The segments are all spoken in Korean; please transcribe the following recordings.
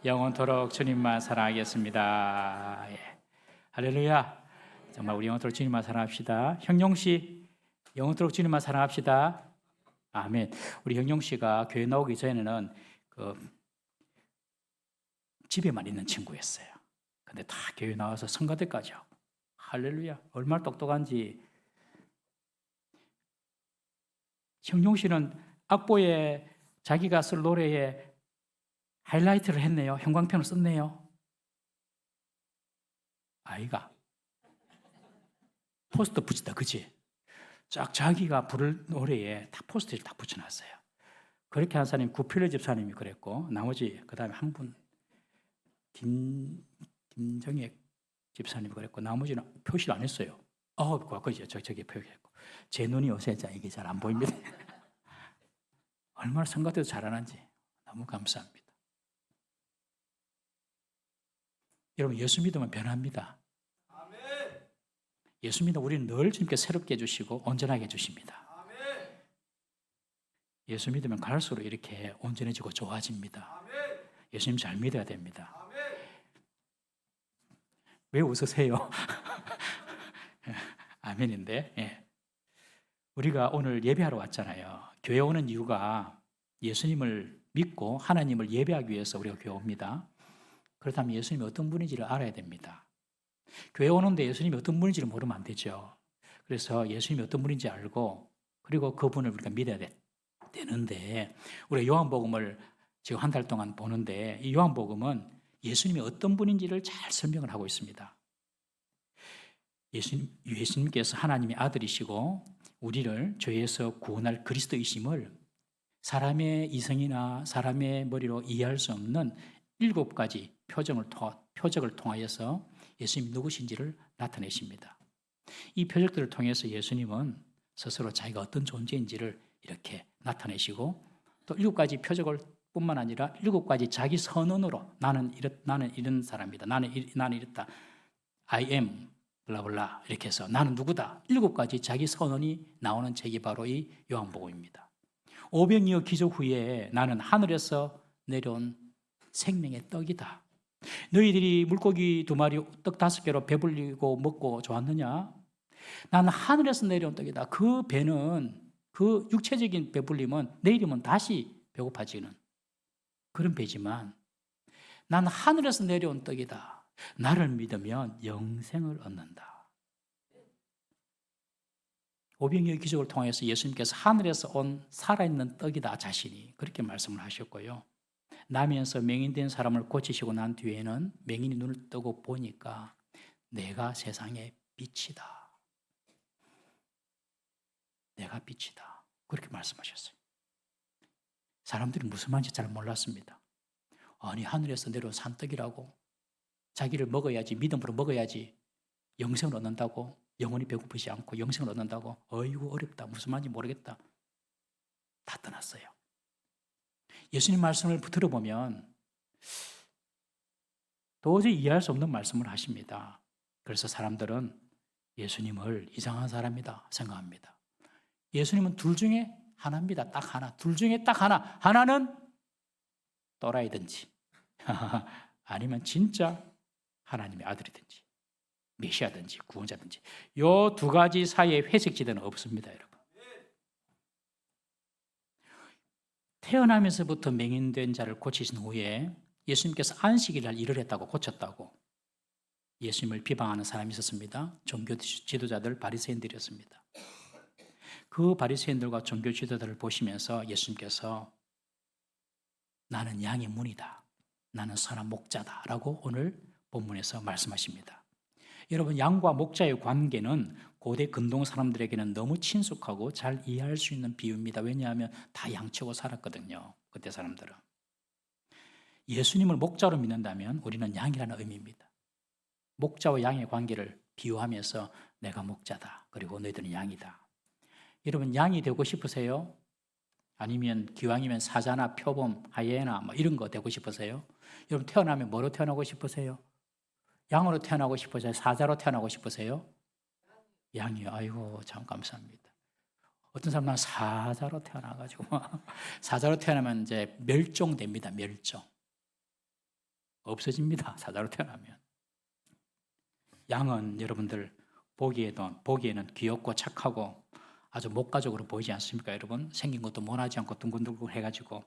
영원토록 주님만 사랑하겠습니다. 예. 할렐루야. 정말 우리 영원토록 주님만 사랑합시다. 형용 씨, 영원토록 주님만 사랑합시다. 아멘. 우리 형용 씨가 교회 나오기 전에는 집에만 있는 친구였어요. 근데 다 교회 나와서 성가대까지 하고. 할렐루야. 얼마나 똑똑한지. 형용 씨는 악보에 자기가 쓸 노래에 하이라이트를 했네요. 형광펜을 썼네요. 아이가 포스터 붙였다, 그치? 쫙 자기가 부를 노래에 다 포스터를 다 붙여놨어요. 그렇게 한 사람이 구필레 집사님이 그랬고, 나머지 그 다음에 한 분 김정혜 집사님이 그랬고, 나머지는 표시를 안 했어요. 그죠? 저기 표시했고, 제 눈이 요새 이게 잘 안 보입니다. 얼마나 성가대도 잘하는지 너무 감사합니다. 여러분, 예수 믿으면 변합니다. 예수 믿으면 우리는 늘 주님께 새롭게 해주시고 온전하게 해주십니다. 예수 믿으면 갈수록 이렇게 온전해지고 좋아집니다. 예수님 잘 믿어야 됩니다. 왜 웃으세요? 아멘인데, 예. 우리가 오늘 예배하러 왔잖아요. 교회 오는 이유가 예수님을 믿고 하나님을 예배하기 위해서 우리가 교회 옵니다. 그렇다면 예수님이 어떤 분인지를 알아야 됩니다. 교회 오는데 예수님이 어떤 분인지를 모르면 안 되죠. 그래서 예수님이 어떤 분인지 알고 그리고 그분을 우리가 믿어야 되는데, 우리가 요한복음을 지금 한 달 동안 보는데 이 요한복음은 예수님이 어떤 분인지를 잘 설명을 하고 있습니다. 예수님께서 하나님의 아들이시고 우리를 죄에서 구원할 그리스도이심을 사람의 이성이나 사람의 머리로 이해할 수 없는 7가지 표적을 통하여서 예수님이 누구신지를 나타내십니다. 이 표적들을 통해서 예수님은 스스로 자기가 어떤 존재인지를 이렇게 나타내시고, 또 7가지 표적을 뿐만 아니라 7가지 자기 선언으로 나는 이런 사람이다. 나는 이렇다. I am 블라블라 이렇게 해서 나는 누구다. 7가지 자기 선언이 나오는 책이 바로 이 요한복음입니다. 오병이어 기적 후에 나는 하늘에서 내려온 생명의 떡이다. 너희들이 물고기 2마리, 떡 5개로 배불리고 먹고 좋았느냐? 나는 하늘에서 내려온 떡이다. 그 배는, 그 육체적인 배불림은 내일이면 다시 배고파지는 그런 배지만, 나는 하늘에서 내려온 떡이다. 나를 믿으면 영생을 얻는다. 오병이어 기적을 통해서 예수님께서 하늘에서 온 살아있는 떡이다 자신이 그렇게 말씀을 하셨고요. 나면서 맹인된 사람을 고치시고 난 뒤에는 맹인이 눈을 뜨고 보니까 내가 세상의 빛이다. 내가 빛이다. 그렇게 말씀하셨어요. 사람들이 무슨 말인지 잘 몰랐습니다. 아니, 하늘에서 내려온 산떡이라고, 자기를 먹어야지, 믿음으로 먹어야지 영생을 얻는다고, 영원히 배고프지 않고 영생을 얻는다고, 어이구 어렵다, 무슨 말인지 모르겠다. 다 떠났어요. 예수님 말씀을 들어보면 도저히 이해할 수 없는 말씀을 하십니다. 그래서 사람들은 예수님을 이상한 사람이다 생각합니다. 예수님은 둘 중에 하나입니다. 딱 하나. 둘 중에 딱 하나. 하나는 또라이든지 아니면 진짜 하나님의 아들이든지 메시아든지 구원자든지, 이 2가지 사이에 회색지대는 없습니다, 여러분. 태어나면서부터 맹인된 자를 고치신 후에 예수님께서 안식일 날 일을 했다고, 고쳤다고 예수님을 비방하는 사람이 있었습니다. 종교 지도자들, 바리새인들이었습니다. 그 바리새인들과 종교 지도자들을 보시면서 예수님께서 나는 양의 문이다, 나는 선한 목자다 라고 오늘 본문에서 말씀하십니다. 여러분, 양과 목자의 관계는 고대 근동 사람들에게는 너무 친숙하고 잘 이해할 수 있는 비유입니다. 왜냐하면 다 양치고 살았거든요, 그때 사람들은. 예수님을 목자로 믿는다면 우리는 양이라는 의미입니다. 목자와 양의 관계를 비유하면서 내가 목자다, 그리고 너희들은 양이다. 여러분, 양이 되고 싶으세요? 아니면 기왕이면 사자나 표범, 하이에나 이런 거 되고 싶으세요? 여러분, 태어나면 뭐로 태어나고 싶으세요? 양으로 태어나고 싶으세요? 사자로 태어나고 싶으세요? 양이요. 아이고, 참 감사합니다. 어떤 사람은 사자로 태어나가지고 사자로 태어나면 이제 멸종됩니다. 멸종. 없어집니다. 사자로 태어나면. 양은 여러분들 보기에는 귀엽고 착하고 아주 목가적으로 보이지 않습니까? 여러분 생긴 것도 모나지 않고 둥근둥근 해가지고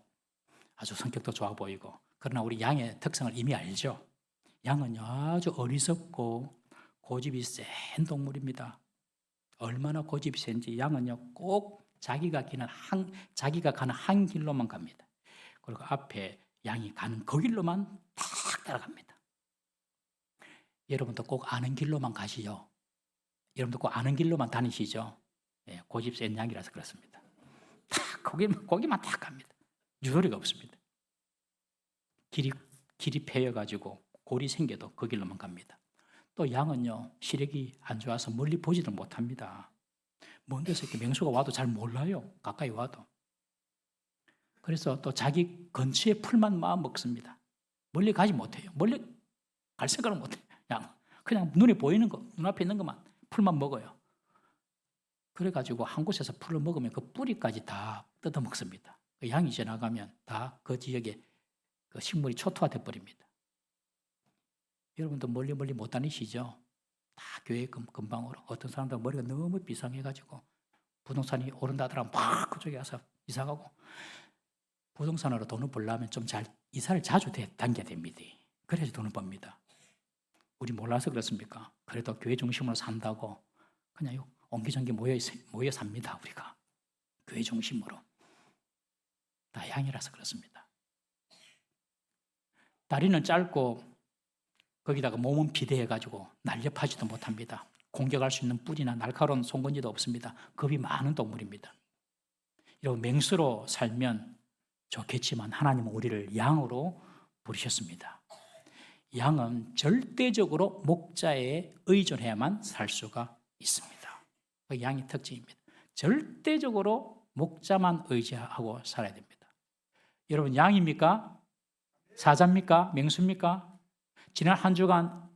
아주 성격도 좋아 보이고. 그러나 우리 양의 특성을 이미 알죠. 양은 아주 어리석고 고집이 센 동물입니다. 얼마나 고집이 센지 양은요 꼭 자기가 가는 한 길로만 갑니다. 그리고 앞에 양이 가는 그 길로만 딱 따라갑니다. 여러분도 꼭 아는 길로만 가시죠. 여러분도 꼭 아는 길로만 다니시죠. 예, 고집 센 양이라서 그렇습니다. 딱 거기만 딱 갑니다. 유도리가 없습니다. 길이 패여가지고 골이 생겨도 그 길로만 갑니다. 또 양은요 시력이 안 좋아서 멀리 보지도 못합니다. 먼 데서 이렇게 맹수가 와도 잘 몰라요. 가까이 와도. 그래서 또 자기 근처에 풀만 마음 먹습니다. 멀리 가지 못해요. 멀리 갈 생각을 못해요. 그냥 눈에 보이는 거, 눈앞에 있는 것만 풀만 먹어요. 그래가지고 한 곳에서 풀을 먹으면 그 뿌리까지 다 뜯어 먹습니다. 양이 지나가면 다 그 지역에 그 식물이 초토화돼 버립니다. 여러분도 멀리 못 다니시죠? 다 교회 근방으로. 어떤 사람들은 머리가 너무 비상해가지고 부동산이 오른다더라 막 그쪽에 가서 이사 가고. 부동산으로 돈을 벌려면 좀 잘 이사를 자주 당겨야 됩니다. 그래야지 돈을 법니다. 우리 몰라서 그렇습니까? 그래도 교회 중심으로 산다고 그냥 옹기종기 모여 삽니다. 우리가 교회 중심으로. 다 양이라서 그렇습니다. 다리는 짧고 거기다가 몸은 비대해가지고 날렵하지도 못합니다. 공격할 수 있는 뿔이나 날카로운 송곳니도 없습니다. 겁이 많은 동물입니다. 이런 맹수로 살면 좋겠지만 하나님은 우리를 양으로 부르셨습니다. 양은 절대적으로 목자에 의존해야만 살 수가 있습니다. 그 양의 특징입니다. 절대적으로 목자만 의지하고 살아야 됩니다. 여러분 양입니까? 사자입니까? 맹수입니까? 지난 한 주간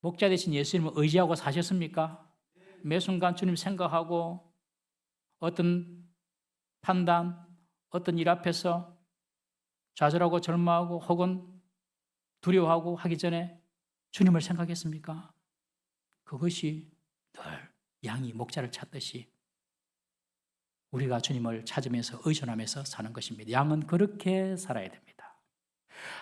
목자 되신 예수님을 의지하고 사셨습니까? 매 순간 주님 생각하고 어떤 판단, 어떤 일 앞에서 좌절하고 절망하고 혹은 두려워하고 하기 전에 주님을 생각했습니까? 그것이 늘 양이 목자를 찾듯이 우리가 주님을 찾으면서 의존하면서 사는 것입니다. 양은 그렇게 살아야 됩니다.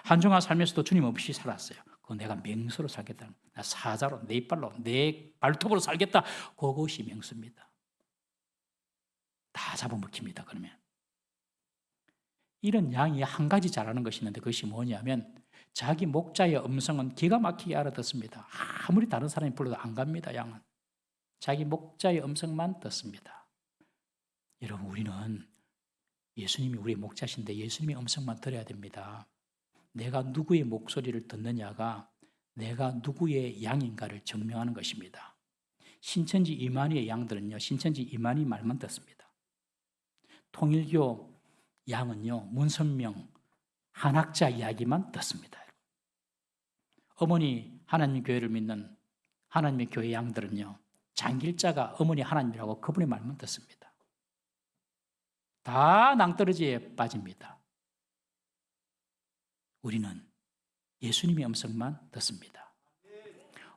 한 주간 살면서도 주님 없이 살았어요. 그건 내가 맹수로 살겠다. 나 사자로 내 이빨로 내 발톱으로 살겠다. 그것이 맹수입니다. 다 잡아먹힙니다. 그러면 이런 양이 한 가지 잘하는 것이 있는데 그것이 뭐냐면 자기 목자의 음성은 기가 막히게 알아듣습니다. 아무리 다른 사람이 불러도 안 갑니다. 양은 자기 목자의 음성만 듣습니다. 여러분 우리는 예수님이 우리의 목자신데 예수님의 음성만 들어야 됩니다. 내가 누구의 목소리를 듣느냐가 내가 누구의 양인가를 증명하는 것입니다. 신천지 이만희의 양들은요 신천지 이만희 말만 듣습니다. 통일교 양은요 문선명 한학자 이야기만 듣습니다. 어머니 하나님 교회를 믿는 하나님의 교회 양들은요 장길자가 어머니 하나님이라고 그분의 말만 듣습니다. 다 낭떠러지에 빠집니다. 우리는 예수님의 음성만 듣습니다.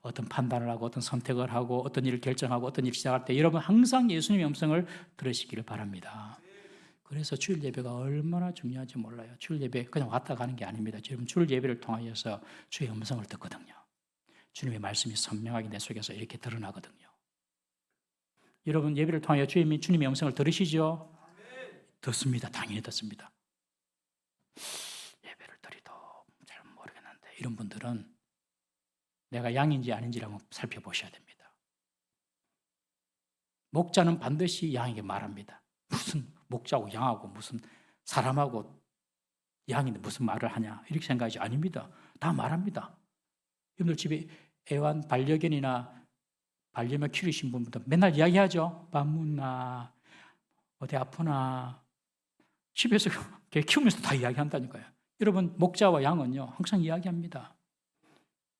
어떤 판단을 하고 어떤 선택을 하고 어떤 일을 결정하고 어떤 일을 시작할 때 여러분 항상 예수님의 음성을 들으시기를 바랍니다. 그래서 주일 예배가 얼마나 중요한지 몰라요. 주일 예배 그냥 왔다 가는 게 아닙니다. 여러분 주일 예배를 통하여서 주의 음성을 듣거든요. 주님의 말씀이 선명하게 내 속에서 이렇게 드러나거든요. 여러분 예배를 통하여 주님의 음성을 들으시죠? 듣습니다. 당연히 듣습니다. 예배를 드리도 잘 모르겠는데 이런 분들은 내가 양인지 아닌지를 한번 살펴보셔야 됩니다. 목자는 반드시 양에게 말합니다. 무슨 목자하고 양하고 무슨 사람하고 양인데 무슨 말을 하냐 이렇게 생각하지 아닙니다. 다 말합니다. 여러분들 집에 애완 반려견이나 반려묘 키우신 분들 맨날 이야기하죠. 밥 묻나 어디 아프나 집에서 개 키우면서 다 이야기한다니까요. 여러분 목자와 양은요 항상 이야기합니다.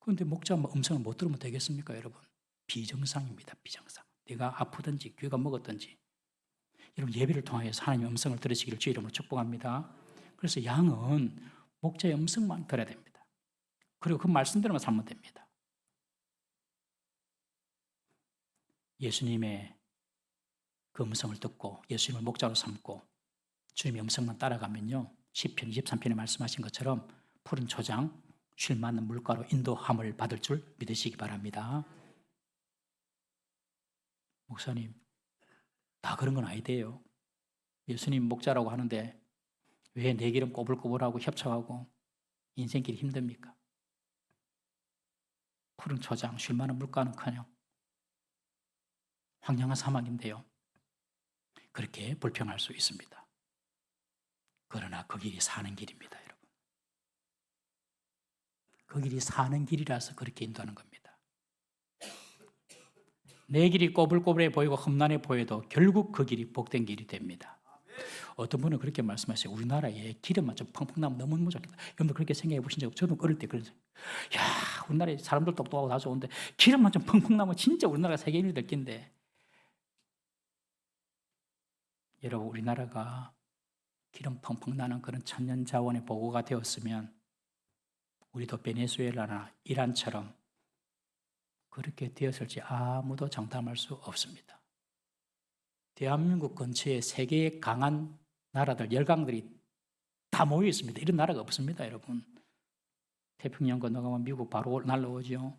그런데 목자 음성을 못 들으면 되겠습니까 여러분? 비정상입니다. 비정상. 내가 아프든지 귀가 먹었든지 여러분 예배를 통해서 하나님의 음성을 들으시기를 주의 이름으로 축복합니다. 그래서 양은 목자의 음성만 들어야 됩니다. 그리고 그 말씀대로만 살면 됩니다. 예수님의 그 음성을 듣고 예수님을 목자로 삼고 주님의 음성만 따라가면요, 시편 23편에 말씀하신 것처럼 푸른 초장, 쉴 맞는 물가로 인도함을 받을 줄 믿으시기 바랍니다. 목사님, 다 그런 건 아니대요. 예수님 목자라고 하는데 왜 내 길은 꼬불꼬불하고 협착하고 인생길이 힘듭니까? 푸른 초장, 쉴 만한 물가는커녕 황량한 사막인데요, 그렇게 불평할 수 있습니다. 그러나 그 길이 사는 길입니다, 여러분. 그 길이 사는 길이라서 그렇게 인도하는 겁니다. 내 길이 꼬불꼬불해 보이고 험난해 보여도 결국 그 길이 복된 길이 됩니다. 어떤 분은 그렇게 말씀하세요. 우리나라에 기름만 좀 펑펑 나면 너무 좋겠다. 여러분도 그렇게 생각해 보신 적 없어요? 저도 어릴 때 그랬어요. 야, 우리나라에 사람들 똑똑하고 다 좋은데 기름만 좀 펑펑 나면 진짜 우리나라가 세계인이 될 텐데. 여러분, 우리나라가 기름 펑펑 나는 그런 천년 자원의 보고가 되었으면 우리도 베네수엘라나 이란처럼 그렇게 되었을지 아무도 장담할 수 없습니다. 대한민국 근처에 세계의 강한 나라들, 열강들이 다 모여 있습니다. 이런 나라가 없습니다, 여러분. 태평양 건너가면 미국 바로 날라오죠.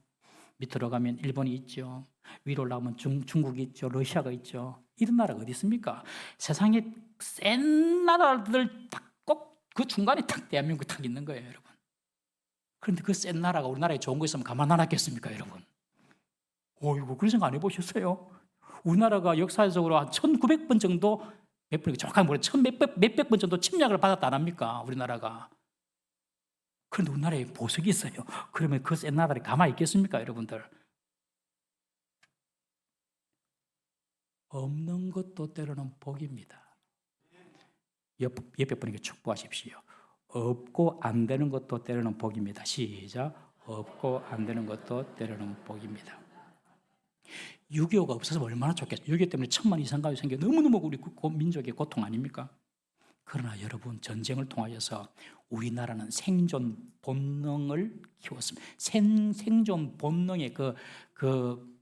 밑으로 가면 일본이 있죠. 위로 올라가면 중국이 있죠. 러시아가 있죠. 이런 나라가 어디 있습니까? 세상에 센 나라들 딱 꼭 그 중간에 딱 대한민국이 딱 있는 거예요, 여러분. 그런데 그 센 나라가 우리나라에 좋은 거 있으면 가만 안 하겠습니까, 여러분? 어이구, 그런 생각 안 해보셨어요? 우리나라가 역사적으로 한 1900번 정도, 몇 번, 정확하게 모르겠어요. 몇백 번 정도 침략을 받았다 안 합니까, 우리나라가? 그런데 우리나라에 보석이 있어요. 그러면 그 센 나라들이 가만히 있겠습니까, 여러분들? 없는 것도 때로는 복입니다. 옆에 분에게 축복하십시오. 없고 안 되는 것도 때로는 복입니다. 시작. 없고 안 되는 것도 때로는 복입니다. 6.25가 없어서 얼마나 좋겠어요. 6.25 때문에 1000만 이상 가족이 생겨 너무너무 우리 민족의 고통 아닙니까? 그러나 여러분, 전쟁을 통하여서 우리나라는 생존 본능을 키웠습니다. 생존 본능의 그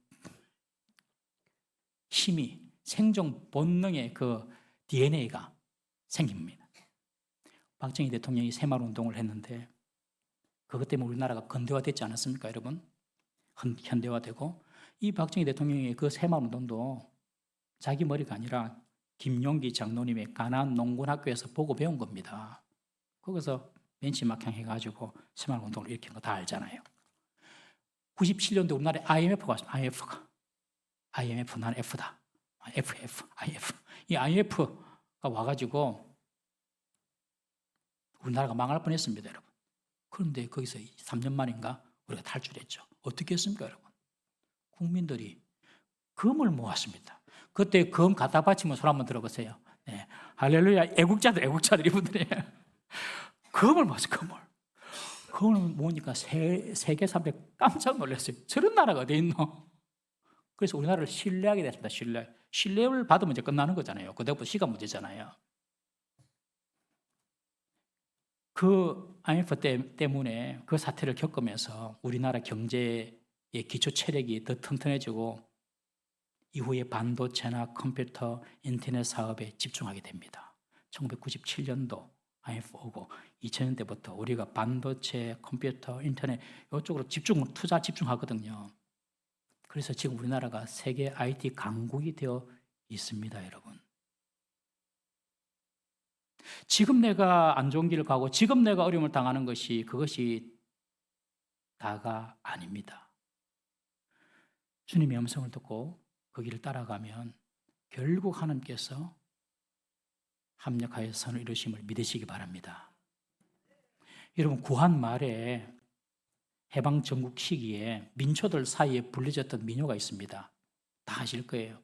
힘이, 생존 본능의 그 DNA가 생깁니다. 박정희 대통령이 새마을운동을 했는데 그것 때문에 우리나라가 근대화됐지 않았습니까, 여러분? 현대화되고, 이 박정희 대통령의 그 새마을운동도 자기 머리가 아니라 김용기 장로님의 가나안 농군학교에서 보고 배운 겁니다. 거기서 벤치마킹 해가지고 새마을운동을 일으킨 거 다 알잖아요. 97년도 우리나라에 IMF가 왔습니다. IMF, 나는 F다. IF. 이 IMF가 와가지고 우리나라가 망할 뻔했습니다, 여러분. 그런데 거기서 3년 만인가 우리가 탈출했죠. 어떻게 했습니까, 여러분? 국민들이 금을 모았습니다. 그때 금 갖다 바치면 손 한번 들어보세요. 네. 할렐루야, 애국자들 이분들이에요. 금을 모았어요, 금을 모으니까 세계 사람들이 깜짝 놀랐어요. 저런 나라가 어디 있노? 그래서 우리나라를 신뢰하게 됐습니다. 신뢰를 받으면 이제 끝나는 거잖아요. 그때부터 시간 문제잖아요. 그 IMF 때문에 그 사태를 겪으면서 우리나라 경제의 기초 체력이 더 튼튼해지고 이후에 반도체나 컴퓨터, 인터넷 사업에 집중하게 됩니다. 1997년도 IMF 오고 2000년대부터 우리가 반도체, 컴퓨터, 인터넷 이쪽으로 투자 집중하거든요. 그래서 지금 우리나라가 세계 IT 강국이 되어 있습니다, 여러분. 지금 내가 안 좋은 길을 가고 지금 내가 어려움을 당하는 것이 그것이 다가 아닙니다. 주님의 음성을 듣고 그 길을 따라가면 결국 하나님께서 합력하여 선을 이루심을 믿으시기 바랍니다. 여러분, 구한 말에 해방 전국 시기에 민초들 사이에 불려졌던 민요가 있습니다. 다 아실 거예요.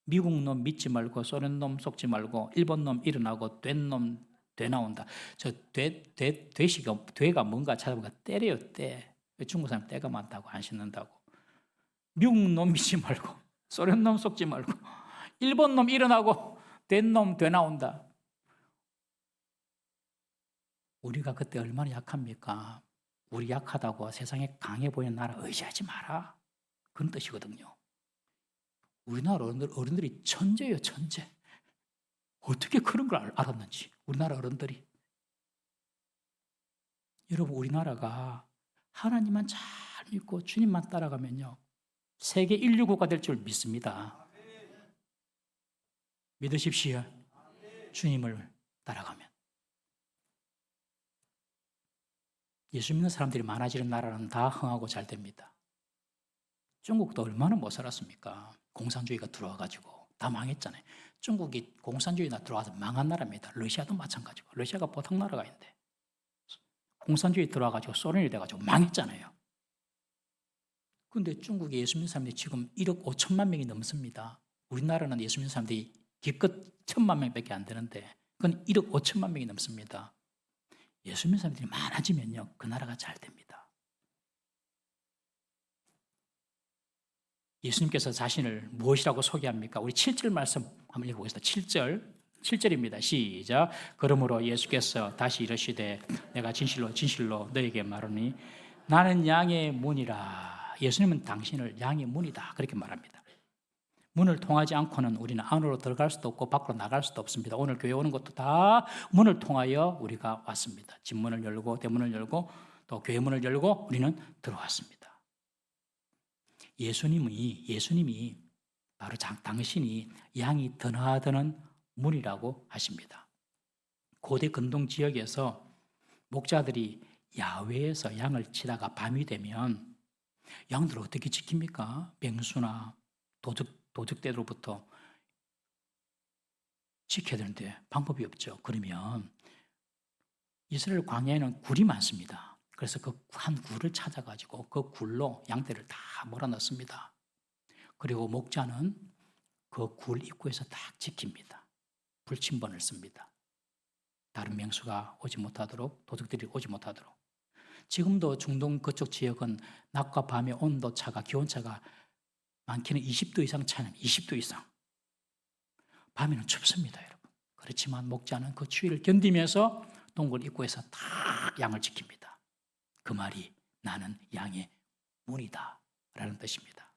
미국 놈 믿지 말고 소련 놈 속지 말고 일본 놈 일어나고 된 놈 되나온다. 저 되가 뭔가 찾아보니까 때래요, 때. 중국 사람 때가 많다고 안 신는다고. 미국 놈 믿지 말고 소련 놈 속지 말고 일본 놈 일어나고 된 놈 되나온다. 우리가 그때 얼마나 약합니까? 우리 약하다고 세상에 강해 보이는 나라 의지하지 마라. 그런 뜻이거든요. 우리나라 어른들이 천재예요, 천재. 어떻게 그런 걸 알았는지, 우리나라 어른들이. 여러분, 우리나라가 하나님만 잘 믿고 주님만 따라가면요, 세계 인류국가 될 줄 믿습니다. 믿으십시오. 주님을 따라가면. 예수 믿는 사람들이 많아지는 나라는 다 흥하고 잘 됩니다. 중국도 얼마나 못 살았습니까? 공산주의가 들어와가지고 다 망했잖아요. 중국이 공산주의가 들어와서 망한 나라입니다. 러시아도 마찬가지고. 러시아가 보통 나라가 있는데 공산주의 들어와가지고 소련이 돼가지고 망했잖아요. 그런데 중국에 예수 믿는 사람들이 지금 1억 5천만 명이 넘습니다. 우리나라는 예수 믿는 사람들이 기껏 1,000만 명밖에 안 되는데 그건 1억 5천만 명이 넘습니다. 예수 믿는 사람들이 많아지면요, 그 나라가 잘 됩니다. 예수님께서 자신을 무엇이라고 소개합니까? 우리 7절 말씀 한번 읽어보겠습니다. 7절입니다. 시작. 그러므로 예수께서 다시 이르시되 내가 진실로 진실로 너에게 말하니 나는 양의 문이라. 예수님은 당신을 양의 문이다, 그렇게 말합니다. 문을 통하지 않고는 우리는 안으로 들어갈 수도 없고 밖으로 나갈 수도 없습니다. 오늘 교회 오는 것도 다 문을 통하여 우리가 왔습니다. 집문을 열고 대문을 열고 또 교회 문을 열고 우리는 들어왔습니다. 예수님이 바로 당신이 양이 드나드는 문이라고 하십니다. 고대 근동 지역에서 목자들이 야외에서 양을 치다가 밤이 되면 양들을 어떻게 지킵니까? 맹수나 도적대로부터 지켜야 되는데 방법이 없죠. 그러면 이스라엘 광야에는 굴이 많습니다. 그래서 그 한 굴을 찾아가지고 그 굴로 양떼를 다 몰아넣습니다. 그리고 목자는 그 굴 입구에서 딱 지킵니다. 불침번을 씁니다. 다른 맹수가 오지 못하도록, 도적들이 오지 못하도록. 지금도 중동 그쪽 지역은 낮과 밤의 온도차가, 기온차가 많게는 20도 이상 차이는 20도 이상. 밤에는 춥습니다, 여러분. 그렇지만 목자는 그 추위를 견디면서 동굴 입구에서 딱 양을 지킵니다. 그 말이 나는 양의 문이다 라는 뜻입니다.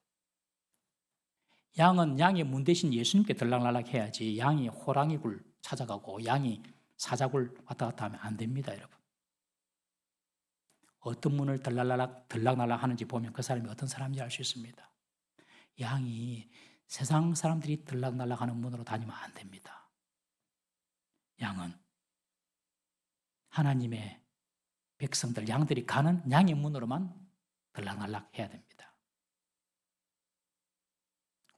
양은 양의 문 대신 예수님께 들락날락 해야지 양이 호랑이 굴 찾아가고 양이 사자굴 왔다 갔다 하면 안 됩니다, 여러분. 어떤 문을 들락날락 하는지 보면 그 사람이 어떤 사람인지 알 수 있습니다. 양이 세상 사람들이 들락날락 하는 문으로 다니면 안 됩니다. 양은 하나님의 백성들, 양들이 가는 양의 문으로만 들락날락 해야 됩니다.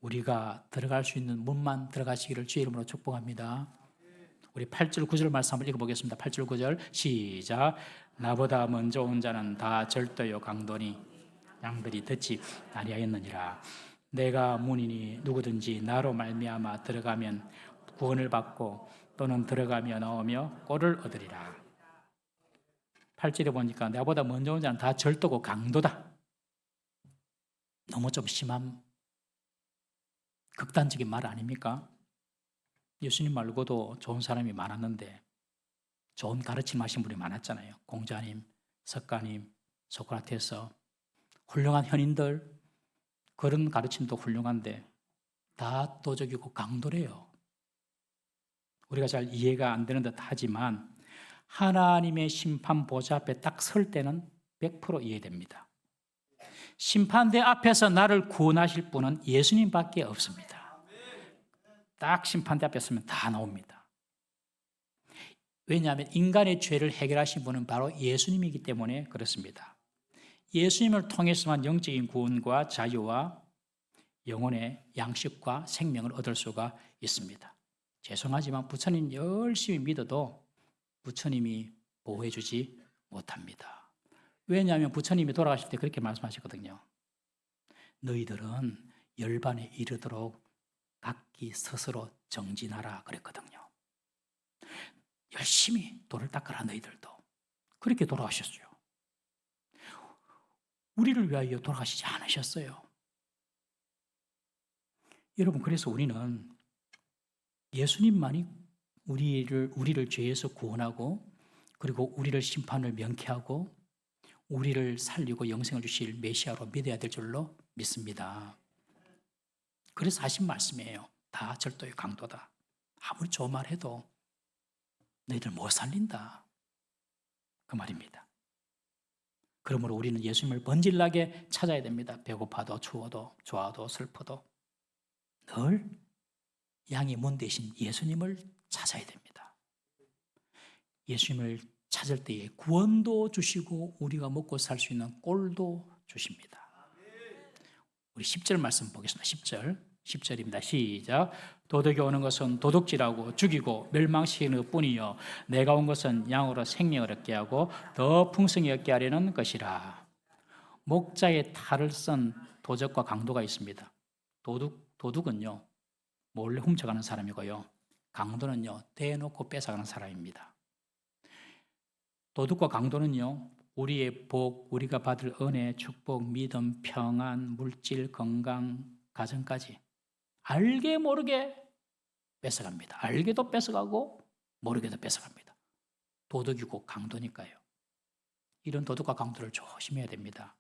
우리가 들어갈 수 있는 문만 들어가시기를 주의 이름으로 축복합니다. 우리 8절 9절 말씀 한번 읽어보겠습니다. 8절 9절 시작. 나보다 먼저 온 자는 다 절도요 강도니 양들이 듣지 아니하였느니라. 내가 문이니 누구든지 나로 말미암아 들어가면 구원을 받고 또는 들어가며 나오며 꼴을 얻으리라. 8절에 보니까 나보다 먼저 온 자는 다 절도고 강도다. 너무 좀 심한 극단적인 말 아닙니까? 예수님 말고도 좋은 사람이 많았는데 좋은 가르침 하신 분이 많았잖아요. 공자님, 석가님, 소크라테스, 훌륭한 현인들, 그런 가르침도 훌륭한데 다 도적이고 강도래요. 우리가 잘 이해가 안 되는 듯 하지만 하나님의 심판 보좌 앞에 딱 설 때는 100% 이해됩니다. 심판대 앞에서 나를 구원하실 분은 예수님밖에 없습니다. 딱 심판대 앞에 서면 다 나옵니다. 왜냐하면 인간의 죄를 해결하신 분은 바로 예수님이기 때문에 그렇습니다. 예수님을 통해서만 영적인 구원과 자유와 영혼의 양식과 생명을 얻을 수가 있습니다. 죄송하지만 부처님 열심히 믿어도 부처님이 보호해주지 못합니다. 왜냐하면 부처님이 돌아가실 때 그렇게 말씀하셨거든요. 너희들은 열반에 이르도록 각기 스스로 정진하라 그랬거든요. 열심히 돌을 닦으라 너희들도. 그렇게 돌아가셨어요. 우리를 위하여 돌아가시지 않으셨어요. 여러분, 그래서 우리는 예수님만이 우리를 죄에서 구원하고 그리고 우리를 심판을 명쾌하고 우리를 살리고 영생을 주실 메시아로 믿어야 될 줄로 믿습니다. 그래서 하신 말씀이에요. 다 절도의 강도다. 아무리 좋은 말 해도 너희들 못 살린다. 그 말입니다. 그러므로 우리는 예수님을 번질나게 찾아야 됩니다. 배고파도 추워도 좋아도 슬퍼도 늘 양의 문 대신 예수님을 찾아야 됩니다. 예수님을 찾을 때에 구원도 주시고 우리가 먹고 살 수 있는 꼴도 주십니다. 우리 10절 말씀 보겠습니다. 10절입니다. 시작. 도둑이 오는 것은 도둑질하고 죽이고 멸망시키는 것뿐이요 내가 온 것은 양으로 생명을 얻게 하고 더 풍성히 얻게 하려는 것이라. 목자의 탈을 쓴 도적과 강도가 있습니다. 도둑은요 몰래 훔쳐가는 사람이고요, 강도는요 대놓고 뺏어가는 사람입니다. 도둑과 강도는요 우리의 복, 우리가 받을 은혜, 축복, 믿음, 평안, 물질, 건강, 가정까지 알게 모르게 뺏어갑니다. 알게도 뺏어가고 모르게도 뺏어갑니다. 도둑이고 강도니까요. 이런 도둑과 강도를 조심해야 됩니다.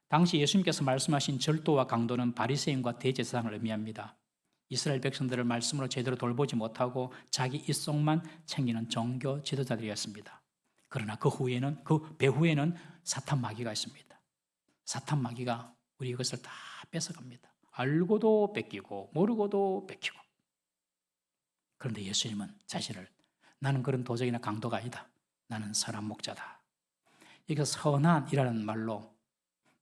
당시 예수님께서 말씀하신 절도와 강도는 바리새인과 대제사장을 의미합니다. 이스라엘 백성들을 말씀으로 제대로 돌보지 못하고 자기 입속만 챙기는 종교 지도자들이었습니다. 그러나 그 배후에는 사탄 마귀가 있습니다. 사탄 마귀가 우리 이것을 다 뺏어갑니다. 알고도 뺏기고 모르고도 뺏기고. 그런데 예수님은 자신을 나는 그런 도적이나 강도가 아니다. 나는 선한 목자다. 여기서 선한이라는 말로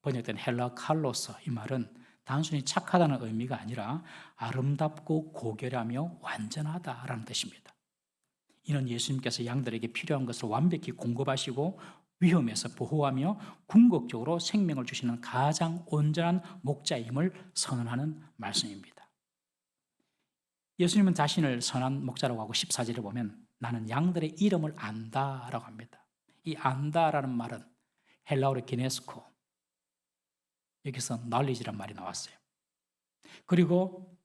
번역된 헬라 칼로스, 이 말은 단순히 착하다는 의미가 아니라 아름답고 고결하며 완전하다라는 뜻입니다. 이는 예수님께서 양들에게 필요한 것을 완벽히 공급하시고 위험에서 보호하며 궁극적으로 생명을 주시는 가장 온전한 목자임을 선언하는 말씀입니다. 예수님은 자신을 선한 목자라고 하고 14절에 보면 나는 양들의 이름을 안다라고 합니다. 이 안다라는 말은 헬라어로 기네스코, 여기서 knowledge란 말이 나왔어요. 그리고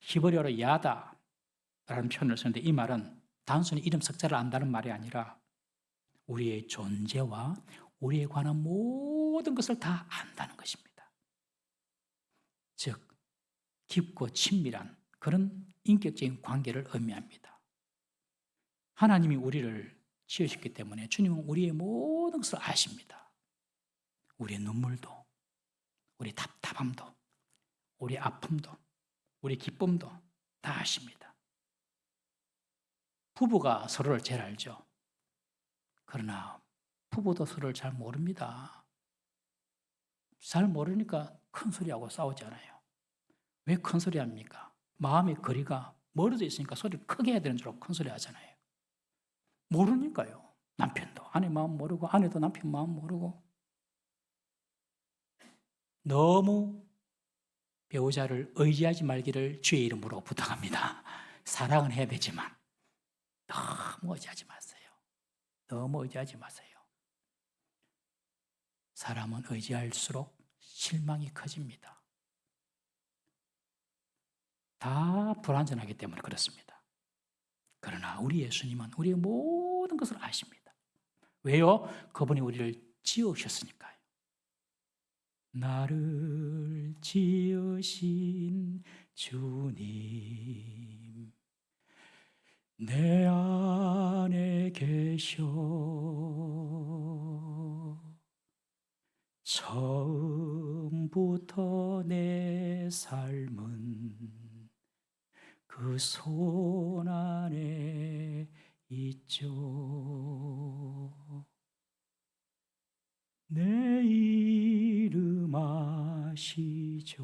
히브리어로 야다라는 표현을 쓰는데 이 말은 단순히 이름 석자를 안다는 말이 아니라 우리의 존재와 우리에 관한 모든 것을 다 안다는 것입니다. 즉 깊고 친밀한 그런 인격적인 관계를 의미합니다. 하나님이 우리를 지으셨기 때문에 주님은 우리의 모든 것을 아십니다. 우리의 눈물도, 우리 답답함도, 우리 아픔도, 우리 기쁨도 다 아십니다. 부부가 서로를 잘 알죠. 그러나 부부도 서로를 잘 모릅니다. 잘 모르니까 큰 소리하고 싸우잖아요. 왜 큰 소리 합니까? 마음의 거리가 멀어져 있으니까 소리를 크게 해야 되는 줄 알고 큰 소리 하잖아요. 모르니까요. 남편도 아내 마음 모르고 아내도 남편 마음 모르고. 너무 배우자를 의지하지 말기를 주의 이름으로 부탁합니다. 사랑은 해야 되지만 너무 의지하지 마세요. 너무 의지하지 마세요. 사람은 의지할수록 실망이 커집니다. 다 불완전하기 때문에 그렇습니다. 그러나 우리 예수님은 우리의 모든 것을 아십니다. 왜요? 그분이 우리를 지으셨으니까요. 나를 지으신 주님, 내 안에 계셔. 처음부터 내 삶은 그 손 안에 있죠. 내 이름 아시죠.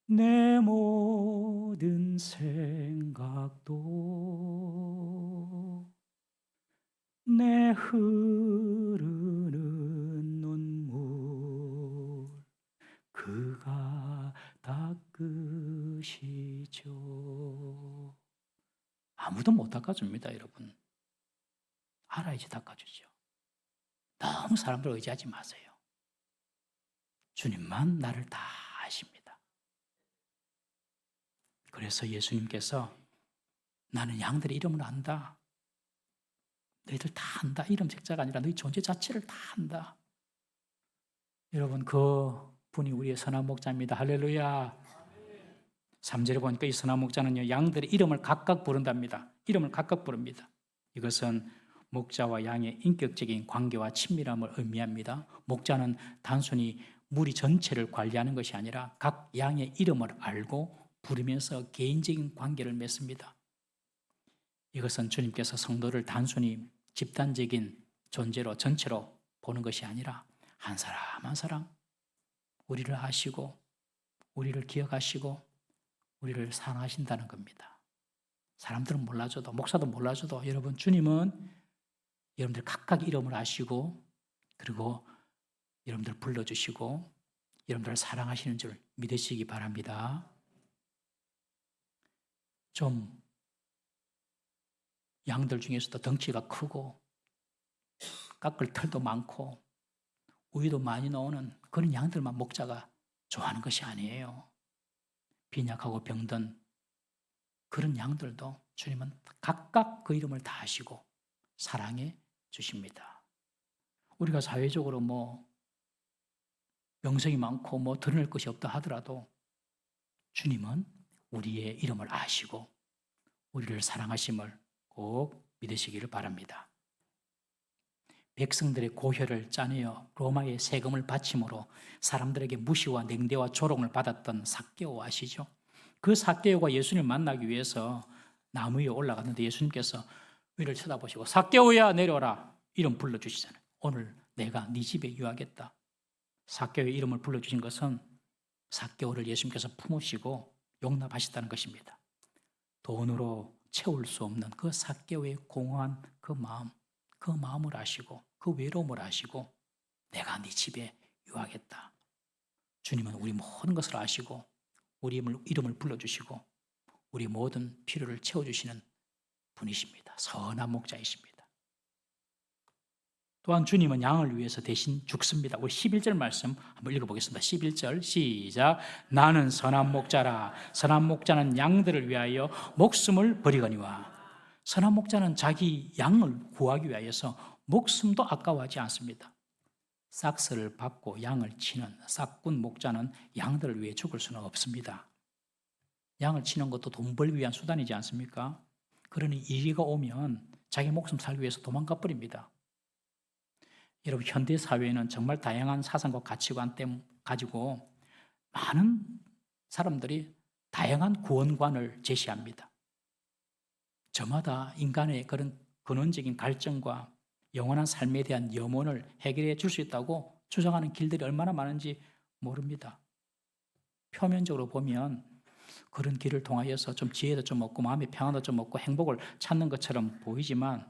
내 모든 생각도 내 흐르는 눈물 그가 닦으시죠. 아무도 못 닦아줍니다, 여러분. 알아야지 닦아주죠. 너무 사람들 의지하지 마세요. 주님만 나를 다 아십니다. 그래서 예수님께서 나는 양들의 이름을 안다. 너희들 다 안다. 이름 색자가 아니라 너희 존재 자체를 다 안다. 여러분, 그 분이 우리의 선한 목자입니다. 할렐루야. 3절에 보니까 이 선한 목자는요, 양들의 이름을 각각 부른답니다. 이름을 각각 부릅니다. 이것은 목자와 양의 인격적인 관계와 친밀함을 의미합니다. 목자는 단순히 무리 전체를 관리하는 것이 아니라 각 양의 이름을 알고 부르면서 개인적인 관계를 맺습니다. 이것은 주님께서 성도를 단순히 집단적인 존재로 전체로 보는 것이 아니라 한 사람 한 사람 우리를 아시고 우리를 기억하시고 우리를 사랑하신다는 겁니다. 사람들은 몰라줘도, 목사도 몰라줘도 여러분, 주님은 여러분들 각각 이름을 아시고 그리고 여러분들 불러주시고 여러분들을 사랑하시는 줄 믿으시기 바랍니다. 좀 양들 중에서도 덩치가 크고 깎을 털도 많고 우유도 많이 나오는 그런 양들만 목자가 좋아하는 것이 아니에요. 빈약하고 병든 그런 양들도 주님은 각각 그 이름을 다 아시고 사랑해 주십니다. 우리가 사회적으로 명성이 많고 드러낼 것이 없다 하더라도 주님은 우리의 이름을 아시고 우리를 사랑하심을 꼭 믿으시기를 바랍니다. 백성들의 고혈을 짜내어 로마의 세금을 바침으로 사람들에게 무시와 냉대와 조롱을 받았던 삭개오 아시죠? 그 삭개오가 예수님을 만나기 위해서 나무 위에 올라갔는데 예수님께서 위를 쳐다보시고 삭개오야 내려라 이름 불러주시잖아요. 오늘 내가 네 집에 유하겠다. 삭개오의 이름을 불러주신 것은 삭개오를 예수님께서 품으시고 용납하셨다는 것입니다. 돈으로 채울 수 없는 그 삭개오의 공허한 그 마음을 아시고 그 외로움을 아시고 내가 네 집에 유하겠다. 주님은 우리 모든 것을 아시고 우리 이름을 불러주시고 우리 모든 필요를 채워주시는 분이십니다. 선한 목자이십니다. 또한 주님은 양을 위해서 대신 죽습니다. 우리 11절 말씀 한번 읽어보겠습니다. 11절 시작. 나는 선한 목자라. 선한 목자는 양들을 위하여 목숨을 버리거니와. 선한 목자는 자기 양을 구하기 위하여서 목숨도 아까워하지 않습니다. 싹스를 밟고 양을 치는 싹군 목자는 양들을 위해 죽을 수는 없습니다. 양을 치는 것도 돈 벌기 위한 수단이지 않습니까? 그러니 이리가 오면 자기 목숨 살기 위해서 도망가 버립니다. 여러분, 현대 사회에는 정말 다양한 사상과 가치관 가지고 많은 사람들이 다양한 구원관을 제시합니다. 저마다 인간의 그런 근원적인 갈증과 영원한 삶에 대한 염원을 해결해 줄 수 있다고 주장하는 길들이 얼마나 많은지 모릅니다. 표면적으로 보면 그런 길을 통하여서 좀 지혜도 좀 얻고 마음의 평안도 좀 얻고 행복을 찾는 것처럼 보이지만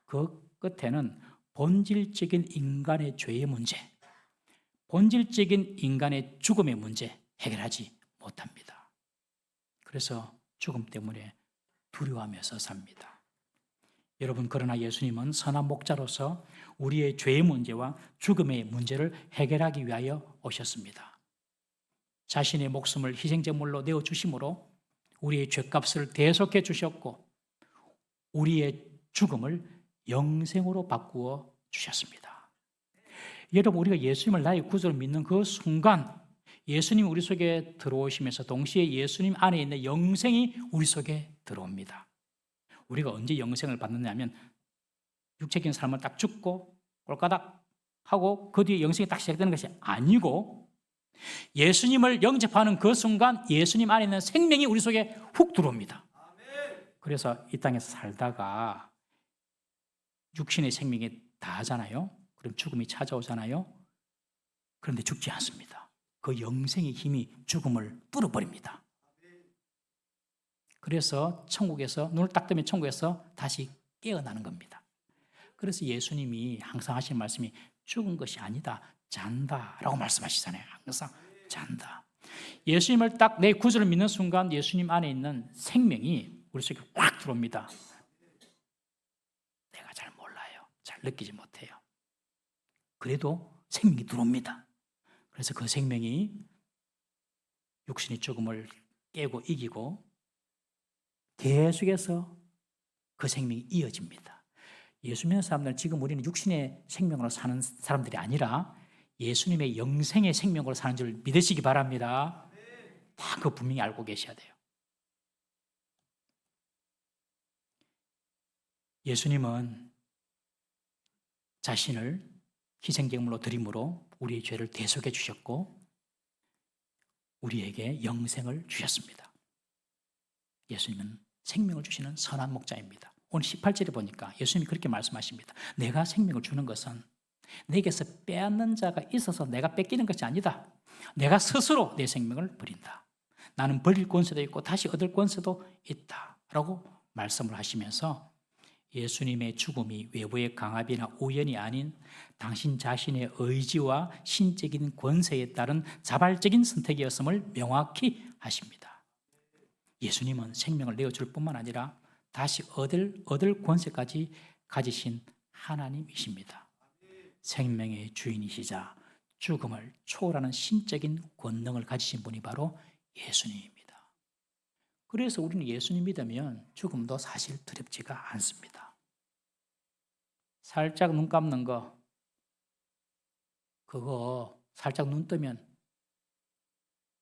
그 끝에는 본질적인 인간의 죄의 문제, 본질적인 인간의 죽음의 문제 해결하지 못합니다. 그래서 죽음 때문에 두려워하면서 삽니다. 여러분, 그러나 예수님은 선한 목자로서 우리의 죄의 문제와 죽음의 문제를 해결하기 위하여 오셨습니다. 자신의 목숨을 희생제물로 내어주심으로 우리의 죄값을 대속해 주셨고 우리의 죽음을 영생으로 바꾸어 주셨습니다. 여러분, 우리가 예수님을 나의 구주로 믿는 그 순간 예수님이 우리 속에 들어오시면서 동시에 예수님 안에 있는 영생이 우리 속에 들어옵니다. 우리가 언제 영생을 받느냐면 육체적인 삶을 딱 죽고 꼴까닥 하고 그 뒤에 영생이 딱 시작되는 것이 아니고 예수님을 영접하는 그 순간 예수님 안에 있는 생명이 우리 속에 훅 들어옵니다. 그래서 이 땅에서 살다가 육신의 생명이 다하잖아요. 그럼 죽음이 찾아오잖아요. 그런데 죽지 않습니다. 그 영생의 힘이 죽음을 뚫어버립니다. 그래서 천국에서 눈을 딱 뜨면 천국에서 다시 깨어나는 겁니다. 그래서 예수님이 항상 하시는 말씀이 죽은 것이 아니다, 잔다라고 말씀하시잖아요. 항상 잔다. 예수님을 딱 내 구주를 믿는 순간 예수님 안에 있는 생명이 우리 속에 확 들어옵니다. 내가 잘 몰라요. 잘 느끼지 못해요. 그래도 생명이 들어옵니다. 그래서 그 생명이 육신의 죽음을 깨고 이기고 계속해서 그 생명이 이어집니다. 예수 믿는 사람들은 지금 우리는 육신의 생명으로 사는 사람들이 아니라 예수님의 영생의 생명으로 사는 줄 믿으시기 바랍니다. 다 그거 분명히 알고 계셔야 돼요. 예수님은 자신을 희생제물로 드림으로 우리의 죄를 대속해 주셨고 우리에게 영생을 주셨습니다. 예수님은 생명을 주시는 선한 목자입니다. 오늘 18절에 보니까 예수님이 그렇게 말씀하십니다. 내가 생명을 주는 것은 내게서 빼앗는 자가 있어서 내가 뺏기는 것이 아니다. 내가 스스로 내 생명을 버린다. 나는 버릴 권세도 있고 다시 얻을 권세도 있다. 라고 말씀을 하시면서 예수님의 죽음이 외부의 강압이나 우연이 아닌 당신 자신의 의지와 신적인 권세에 따른 자발적인 선택이었음을 명확히 하십니다. 예수님은 생명을 내어줄 뿐만 아니라 다시 얻을 권세까지 가지신 하나님이십니다. 생명의 주인이시자 죽음을 초월하는 신적인 권능을 가지신 분이 바로 예수님입니다. 그래서 우리는 예수님 믿으면 죽음도 사실 두렵지가 않습니다. 살짝 눈 감는 거, 그거 살짝 눈 뜨면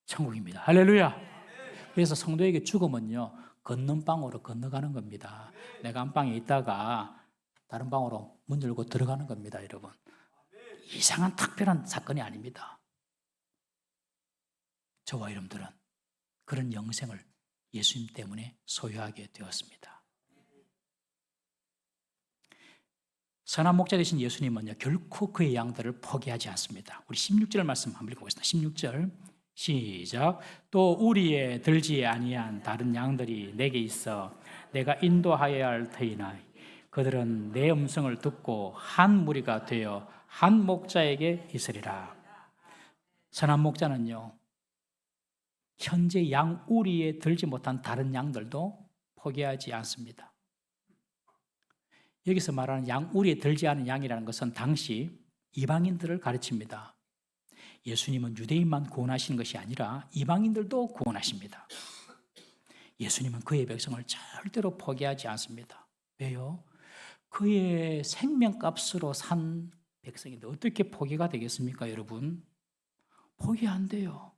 천국입니다. 할렐루야! 그래서 성도에게 죽음은요, 걷는 방으로 건너가는 겁니다. 내가 한 방에 있다가 다른 방으로 문 열고 들어가는 겁니다, 여러분. 이상한 특별한 사건이 아닙니다. 저와 여러분들은 그런 영생을 예수님 때문에 소유하게 되었습니다. 선한 목자 되신 예수님은요, 결코 그의 양들을 포기하지 않습니다. 우리 16절 말씀 한번 읽어보겠습니다. 16절 시작. 또 우리의 들지 아니한 다른 양들이 내게 있어 내가 인도하여야 할 터이나 그들은 내 음성을 듣고 한 무리가 되어 한 목자에게 있으리라. 선한 목자는요, 현재 양 우리에 들지 못한 다른 양들도 포기하지 않습니다. 여기서 말하는 양 우리에 들지 않은 양이라는 것은 당시 이방인들을 가르칩니다. 예수님은 유대인만 구원하시는 것이 아니라 이방인들도 구원하십니다. 예수님은 그의 백성을 절대로 포기하지 않습니다. 왜요? 그의 생명값으로 산 백성인데 어떻게 포기가 되겠습니까, 여러분? 포기 안 돼요.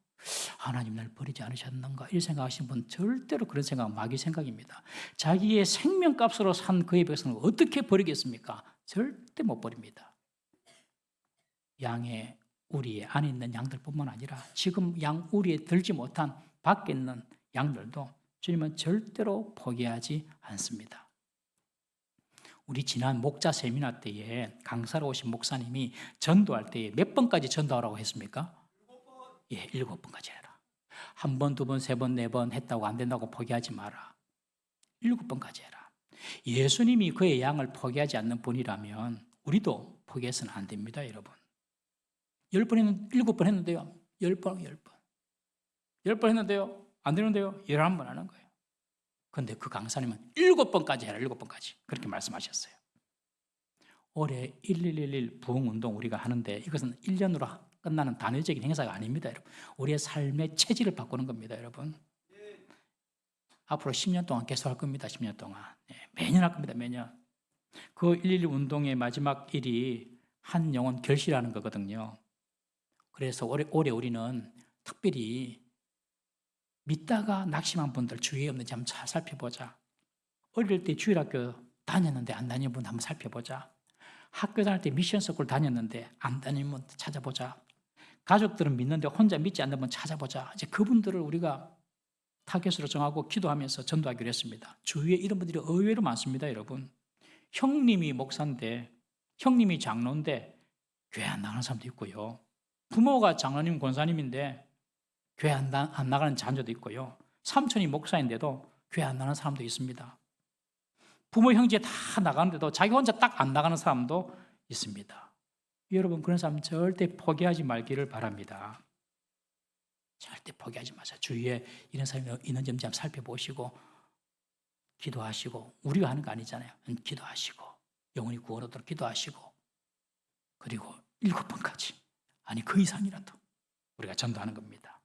하나님 날 버리지 않으셨는가? 이렇게 생각하시는 분 절대로 그런 생각 마귀 생각입니다. 자기의 생명값으로 산 그의 백성을 어떻게 버리겠습니까? 절대 못 버립니다. 양의 우리의 안에 있는 양들뿐만 아니라 지금 양 우리에 들지 못한 밖에 있는 양들도 주님은 절대로 포기하지 않습니다. 우리 지난 목자 세미나 때에 강사로 오신 목사님이 전도할 때에 몇 번까지 전도하라고 했습니까? 7번까지 해라. 한 번, 두 번, 세 번, 네 번 했다고 안 된다고 포기하지 마라. 7번까지 해라. 예수님이 그의 양을 포기하지 않는 분이라면 우리도 포기해서는 안 됩니다, 여러분. 7번 했는데요. 10번. 10번 했는데요. 안 되는데요. 11번 하는 거예요. 그런데 그 강사님은 7번까지 해라. 7번까지. 그렇게 말씀하셨어요. 올해 1111 부흥운동 우리가 하는데 이것은 1년으로 끝나는 단회적인 행사가 아닙니다, 여러분. 우리의 삶의 체질을 바꾸는 겁니다, 여러분. 앞으로 10년 동안 계속 할 겁니다, 10년 동안. 매년 할 겁니다, 매년. 그 111 운동의 마지막 일이 한 영혼 결실하는 거거든요. 그래서 올해 우리는 특별히 믿다가 낙심한 분들 주위에 없는지 한번 잘 살펴보자. 어릴 때 주일학교 다녔는데 안 다니는 분 한번 살펴보자. 학교 다닐 때 미션 스쿨 다녔는데 안 다니는 분 찾아보자. 가족들은 믿는데 혼자 믿지 않는 분 찾아보자. 이제 그분들을 우리가 타겟으로 정하고 기도하면서 전도하기로 했습니다. 주위에 이런 분들이 의외로 많습니다, 여러분. 형님이 목사인데, 형님이 장로인데 교회 안 나가는 사람도 있고요. 부모가 장로님, 권사님인데 교회 안 나가는 자녀도 있고요. 삼촌이 목사인데도 교회 안 나가는 사람도 있습니다. 부모 형제 다 나가는데도 자기 혼자 딱 안 나가는 사람도 있습니다. 여러분, 그런 사람 절대 포기하지 말기를 바랍니다. 절대 포기하지 마세요. 주위에 이런 사람이 있는지 한번 살펴보시고 기도하시고, 우리가 하는 거 아니잖아요. 기도하시고 영혼이 구원 얻도록 기도하시고, 그리고 7번까지, 아니 그 이상이라도 우리가 전도하는 겁니다.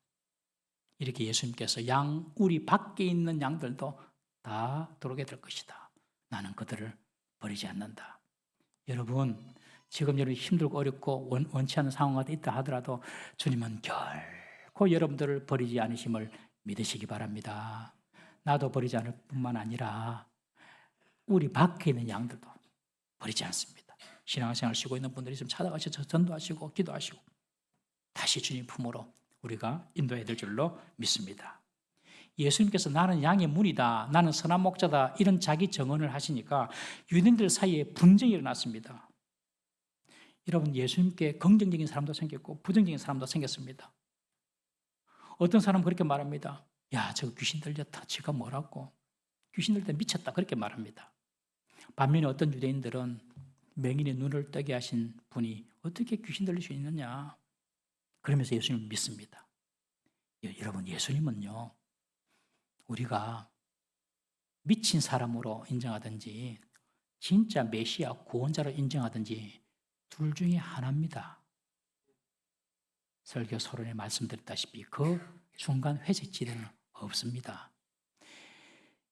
이렇게 예수님께서 양 우리 밖에 있는 양들도 다 들어오게 될 것이다. 나는 그들을 버리지 않는다. 여러분, 지금 여러분 힘들고 어렵고 원치 않는 상황이 있다 하더라도 주님은 결코 여러분들을 버리지 않으심을 믿으시기 바랍니다. 나도 버리지 않을 뿐만 아니라 우리 밖에 있는 양들도 버리지 않습니다. 신앙생활 쉬고 있는 분들이 있으면 찾아가셔서 전도하시고 기도하시고 다시 주님 품으로 우리가 인도해야 될 줄로 믿습니다. 예수님께서 나는 양의 문이다, 나는 선한 목자다, 이런 자기 정언을 하시니까 유대인들 사이에 분쟁이 일어났습니다. 여러분, 예수님께 긍정적인 사람도 생겼고 부정적인 사람도 생겼습니다. 어떤 사람은 그렇게 말합니다. 야, 저거 귀신 들렸다, 지가 뭐라고, 귀신 들렸다, 미쳤다, 그렇게 말합니다. 반면에 어떤 유대인들은 맹인의 눈을 뜨게 하신 분이 어떻게 귀신 들릴 수 있느냐, 그러면서 예수님을 믿습니다. 여러분, 예수님은요, 우리가 미친 사람으로 인정하든지 진짜 메시아 구원자로 인정하든지 둘 중에 하나입니다. 설교 서론에 말씀드렸다시피 그 중간 회색지대는 없습니다.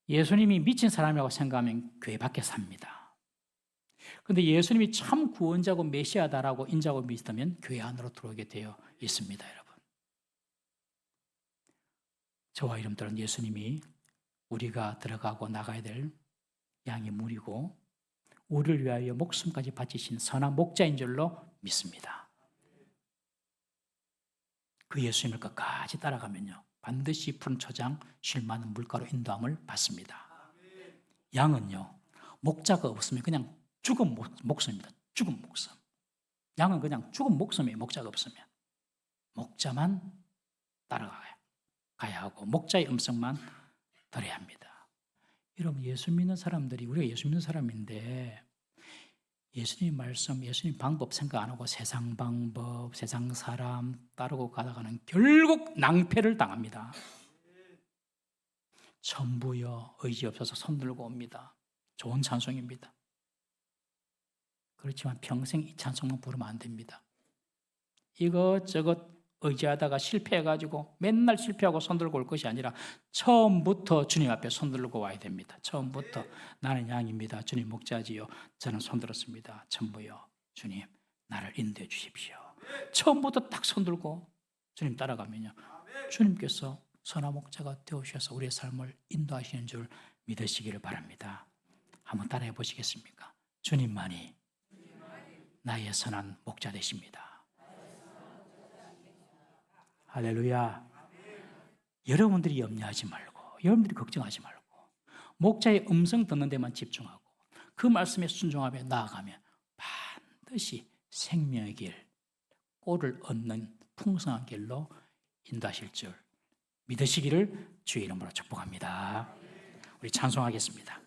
예수님이 미친 사람이라고 생각하면 교회 밖에 삽니다. 그런데 예수님이 참 구원자고 메시아다라고 인정하고 믿으면 교회 안으로 들어오게 되어 있습니다. 여러분, 저와 여러분들은 예수님이 우리가 들어가고 나가야 될 양의 물이고 우리를 위하여 목숨까지 바치신 선한 목자인 줄로 믿습니다. 그 예수님을 끝까지 따라가면요, 반드시 푸른 초장 쉴 많은 물가로 인도함을 받습니다. 양은요, 목자가 없으면 그냥 죽은 목숨입니다. 죽은 목숨. 양은 그냥 죽은 목숨이에요. 목자가 없으면. 목자만 따라가야 하고 목자의 음성만 들어야 합니다. 여러분, 예수 믿는 사람들이, 우리가 예수 믿는 사람인데 예수님 말씀, 예수님 방법 생각 안 하고 세상 방법, 세상 사람 따르고 가다가는 결국 낭패를 당합니다. 전부여 의지 없어서 손들고 옵니다. 좋은 찬송입니다. 그렇지만 평생 이 찬송만 부르면 안 됩니다. 이것저것 의지하다가 실패해가지고 맨날 실패하고 손들고 올 것이 아니라 처음부터 주님 앞에 손들고 와야 됩니다. 처음부터 나는 양입니다. 주님 목자지요. 저는 손들었습니다. 전부요. 주님, 나를 인도해 주십시오. 처음부터 딱 손들고 주님 따라가면요, 주님께서 선한 목자가 되어주셔서 우리의 삶을 인도하시는 줄 믿으시기를 바랍니다. 한번 따라해 보시겠습니까? 주님만이 나의 선한 목자 되십니다. 할렐루야. 여러분들이 염려하지 말고, 여러분들이 걱정하지 말고, 목자의 음성 듣는 데만 집중하고 그 말씀에 순종하며 나아가면 반드시 생명의 길, 꼴을 얻는 풍성한 길로 인도하실 줄 믿으시기를 주의 이름으로 축복합니다. 우리 찬송하겠습니다.